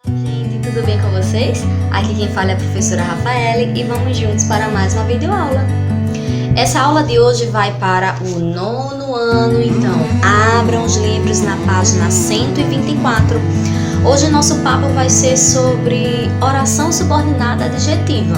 Gente, tudo bem com vocês? Aqui quem fala é a professora Rafaele e vamos juntos para mais uma videoaula. Essa aula de hoje vai para o 9º ano, então abram os livros na página 124. Hoje nosso papo vai ser sobre oração subordinada adjetiva.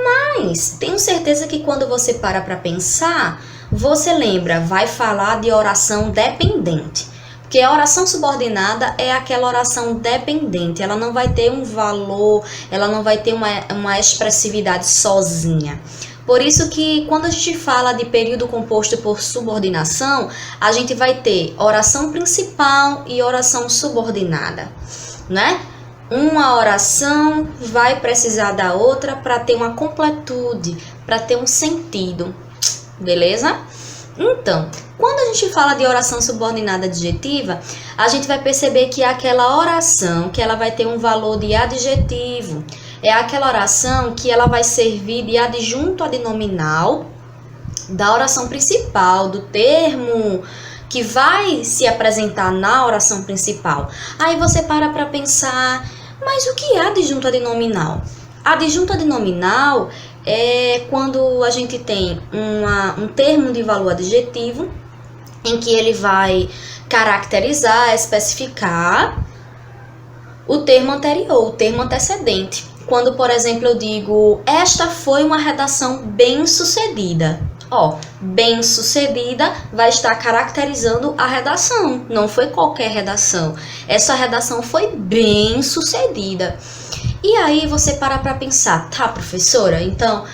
Mas tenho certeza que quando você para pensar, você lembra, vai falar de oração dependente. Porque a oração subordinada é aquela oração dependente, ela não vai ter um valor, ela não vai ter uma expressividade sozinha. Por isso que quando a gente fala de período composto por subordinação, a gente vai ter oração principal e oração subordinada, né? Uma oração vai precisar da outra para ter uma completude, para ter um sentido, beleza? Então, quando a gente fala de oração subordinada adjetiva, a gente vai perceber que é aquela oração que ela vai ter um valor de adjetivo. É aquela oração que ela vai servir de adjunto adnominal da oração principal, do termo que vai se apresentar na oração principal. Aí você para pensar, mas o que é adjunto adnominal? Adjunto adnominal é quando a gente tem um termo de valor adjetivo em que ele vai caracterizar, especificar o termo anterior, o termo antecedente. Quando, por exemplo, eu digo, esta foi uma redação bem-sucedida. Bem-sucedida vai estar caracterizando a redação, não foi qualquer redação. Essa redação foi bem-sucedida. E aí você para pensar, tá, professora? Então,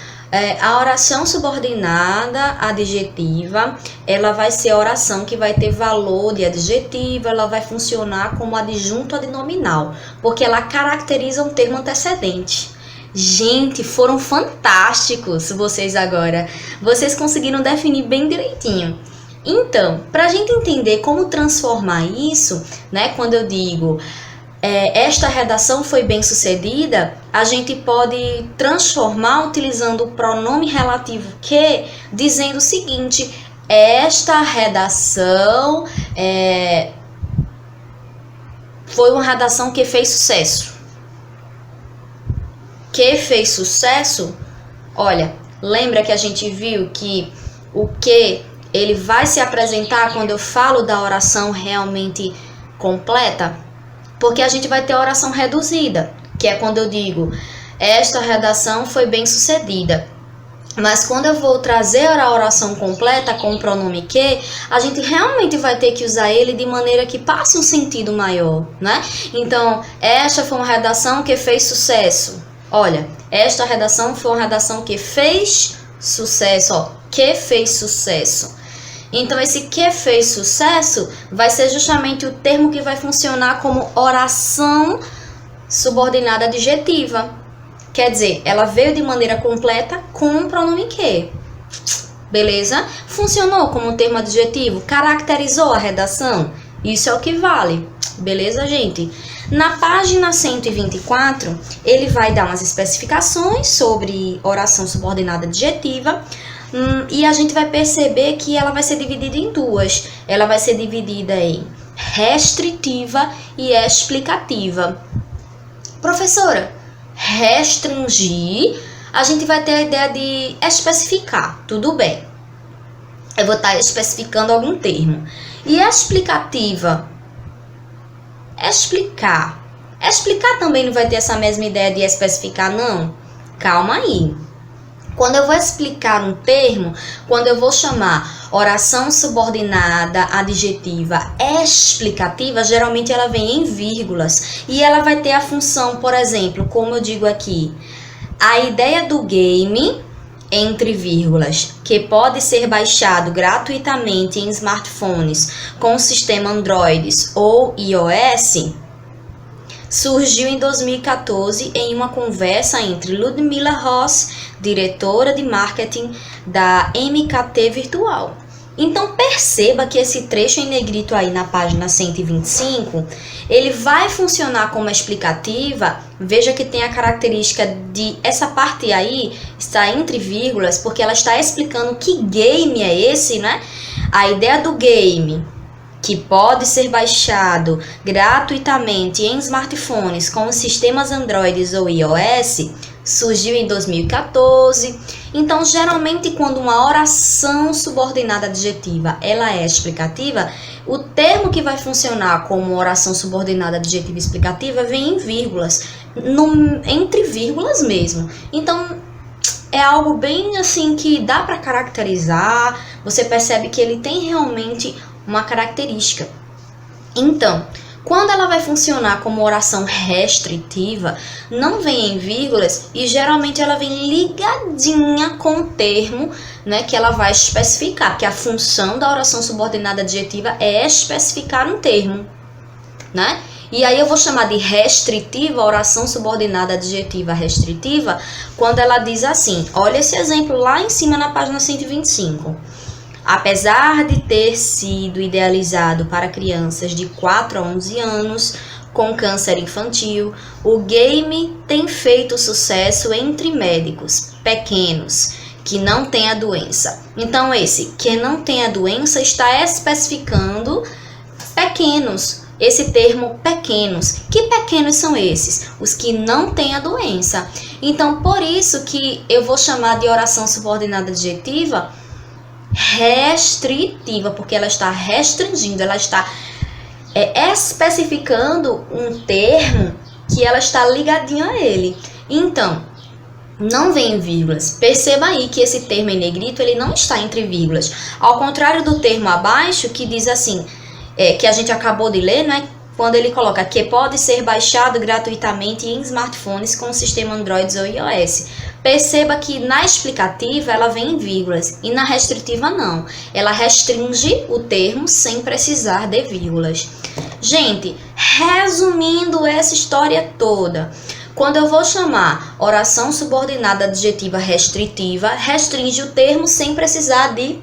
a oração subordinada adjetiva, ela vai ser a oração que vai ter valor de adjetivo, ela vai funcionar como adjunto adnominal, porque ela caracteriza um termo antecedente. Gente, foram fantásticos vocês agora. Vocês conseguiram definir bem direitinho. Então, para a gente entender como transformar isso, né, quando eu digo esta redação foi bem sucedida, a gente pode transformar utilizando o pronome relativo que, dizendo o seguinte, esta redação foi uma redação que fez sucesso. Que fez sucesso, olha, lembra que a gente viu que o que ele vai se apresentar quando eu falo da oração realmente completa? Porque a gente vai ter a oração reduzida, que é quando eu digo, esta redação foi bem sucedida. Mas quando eu vou trazer a oração completa com o pronome que, a gente realmente vai ter que usar ele de maneira que passe um sentido maior, né? Então, esta foi uma redação que fez sucesso. Olha, esta redação foi uma redação que fez sucesso, que fez sucesso. Então, esse que fez sucesso vai ser justamente o termo que vai funcionar como oração subordinada adjetiva. Quer dizer, ela veio de maneira completa com o pronome que. Beleza? Funcionou como termo adjetivo, caracterizou a redação. Isso é o que vale. Beleza, gente? Na página 124, ele vai dar umas especificações sobre oração subordinada adjetiva. E a gente vai perceber que ela vai ser dividida em duas. Ela vai ser dividida em restritiva e explicativa. Professora, restringir, a gente vai ter a ideia de especificar, tudo bem. Eu vou estar especificando algum termo. E explicativa, explicar. Explicar também não vai ter essa mesma ideia de especificar, não? Calma aí. Quando eu vou explicar um termo, quando eu vou chamar oração subordinada adjetiva explicativa, geralmente ela vem em vírgulas e ela vai ter a função, por exemplo, como eu digo aqui, a ideia do game, entre vírgulas, que pode ser baixado gratuitamente em smartphones com o sistema Android ou iOS, surgiu em 2014 em uma conversa entre Ludmila Ross, diretora de marketing da MKT Virtual. Então perceba que esse trecho em negrito aí na página 125, ele vai funcionar como explicativa. Veja que tem a característica de essa parte aí está entre vírgulas, porque ela está explicando que game é esse, né? A ideia do game que pode ser baixado gratuitamente em smartphones com os sistemas Android ou iOS, surgiu em 2014. Então, geralmente, quando uma oração subordinada adjetiva ela é explicativa, o termo que vai funcionar como oração subordinada adjetiva explicativa vem em vírgulas, entre vírgulas mesmo. Então, é algo bem assim que dá para caracterizar, você percebe que ele tem realmente uma característica. Então, quando ela vai funcionar como oração restritiva, não vem em vírgulas e geralmente ela vem ligadinha com o termo, né, que ela vai especificar, porque a função da oração subordinada adjetiva é especificar um termo, né? E aí eu vou chamar de restritiva, oração subordinada adjetiva restritiva, quando ela diz assim, olha esse exemplo lá em cima na página 125. Apesar de ter sido idealizado para crianças de 4 a 11 anos com câncer infantil, o game tem feito sucesso entre médicos pequenos que não têm a doença. Então, esse que não tem a doença está especificando pequenos. Esse termo pequenos. Que pequenos são esses? Os que não têm a doença. Então, por isso que eu vou chamar de oração subordinada adjetiva restritiva, porque ela está restringindo, ela está especificando um termo que ela está ligadinha a ele. Então, não vem em vírgulas. Perceba aí que esse termo em negrito, ele não está entre vírgulas. Ao contrário do termo abaixo, que diz assim, que a gente acabou de ler, né? Quando ele coloca que pode ser baixado gratuitamente em smartphones com o sistema Android ou iOS. Perceba que na explicativa ela vem em vírgulas e na restritiva não. Ela restringe o termo sem precisar de vírgulas. Gente, resumindo essa história toda, quando eu vou chamar oração subordinada adjetiva restritiva, restringe o termo sem precisar de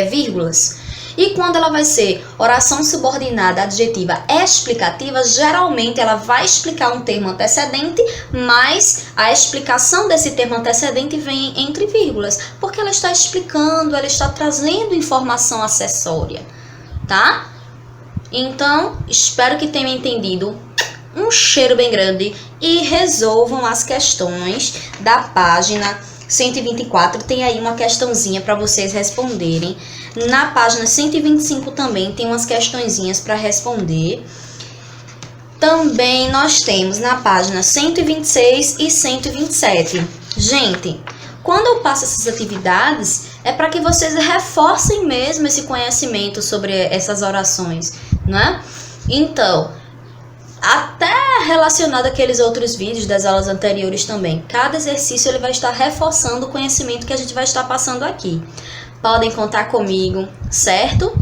vírgulas. E quando ela vai ser oração subordinada adjetiva explicativa, geralmente ela vai explicar um termo antecedente, mas a explicação desse termo antecedente vem entre vírgulas, porque ela está explicando, ela está trazendo informação acessória, tá? Então, espero que tenham entendido. Um cheiro bem grande e resolvam as questões da página 124. Tem aí uma questãozinha para vocês responderem. Na página 125 também tem umas questõezinhas para responder. Também nós temos na página 126 e 127. Gente, quando eu passo essas atividades, é para que vocês reforcem mesmo esse conhecimento sobre essas orações, né? Então, até relacionado àqueles outros vídeos das aulas anteriores também. Cada exercício ele vai estar reforçando o conhecimento que a gente vai estar passando aqui. Podem contar comigo, certo?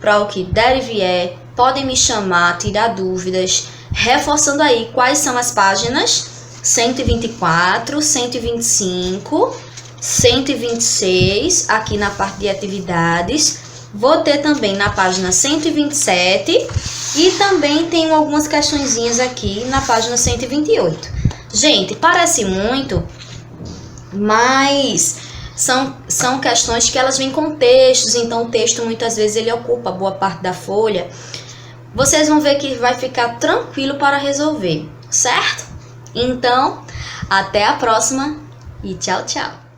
Para o que der e vier, podem me chamar, tirar dúvidas, reforçando aí quais são as páginas 124, 125, 126, aqui na parte de atividades. Vou ter também na página 127 e também tenho algumas questõezinhas aqui na página 128. Gente, parece muito, mas são questões que elas vêm com textos, então o texto muitas vezes ele ocupa boa parte da folha. Vocês vão ver que vai ficar tranquilo para resolver, certo? Então, até a próxima e tchau, tchau!